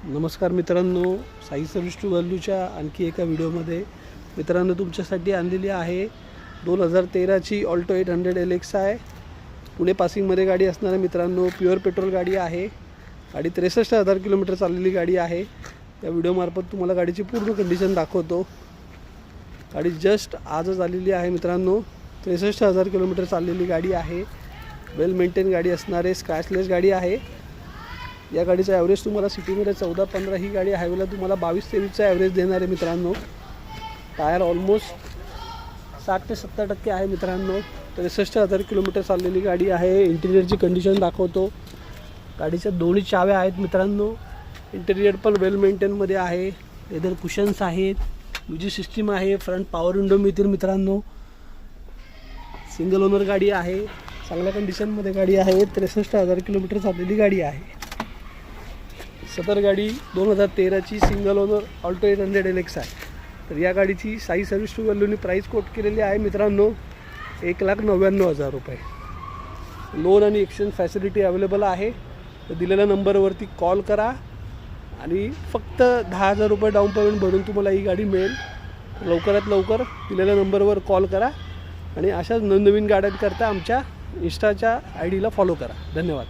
नमस्कार मित्रांनो, Sai service to व्हॅल्यूच्या आणखी एका व्हिडिओमध्ये मित्रांनो तुमच्यासाठी आणलेली आहे 2013ची ऑल्टो 800 LX आहे. पुणे पासिंगमध्ये गाडी असणार आहे मित्रांनो. प्युअर पेट्रोल गाडी आहे. गाडी 63,000 किलोमीटर चाललेली गाडी आहे. या व्हिडिओमार्फत तुम्हाला गाडीची पूर्ण कंडिशन दाखवतो. गाडी जस्ट आजच आलेली आहे मित्रांनो. 63,000 किलोमीटर चाललेली गाडी आहे. वेल मेंटेन गाडी असणार आहे. स्क्रॅचलेस गाडी आहे. या गाडीचा ॲव्हरेज तुम्हाला सिटीमध्ये 14-15, ही गाडी हायवेला तुम्हाला 22-23चा ॲव्हरेज देणार आहे मित्रांनो. टायर ऑलमोस्ट 60 ते 70% आहे मित्रांनो. 63,000 किलोमीटर चाललेली गाडी आहे. इंटिरियरची कंडिशन दाखवतो. गाडीच्या दोन्ही चाव्या आहेत मित्रांनो. इंटिरियर पण वेल मेंटेनमध्ये आहे. लेदर कुशन्स आहेत. म्युझिक सिस्टीम आहे. फ्रंट पॉवर विंडो मिळतील मित्रांनो. सिंगल ओनर गाडी आहे. चांगल्या कंडिशनमध्ये गाडी आहे. 63,000 किलोमीटर चाललेली गाडी आहे. सदर गाडी 2013ची सिंगल ओनर ऑल्टो 800 LX आहे. तर या गाडीची साई सर्व्हिस टू व्हॅल्यूनी प्राईस कोट केलेली आहे मित्रांनो 1,99,000 रुपये. लोन आणि एक्सचेंज फॅसिलिटी अवेलेबल आहे. तर दिलेल्या नंबरवरती कॉल करा आणि फक्त 10,000 रुपये डाऊन पेमेंट भरून तुम्हाला ही गाडी मिळेल. लवकरात लवकर दिलेल्या नंबरवर कॉल करा आणि अशाच नवनवीन गाड्यांकरता आमच्या इंस्टाच्या ID ला फॉलो करा. धन्यवाद.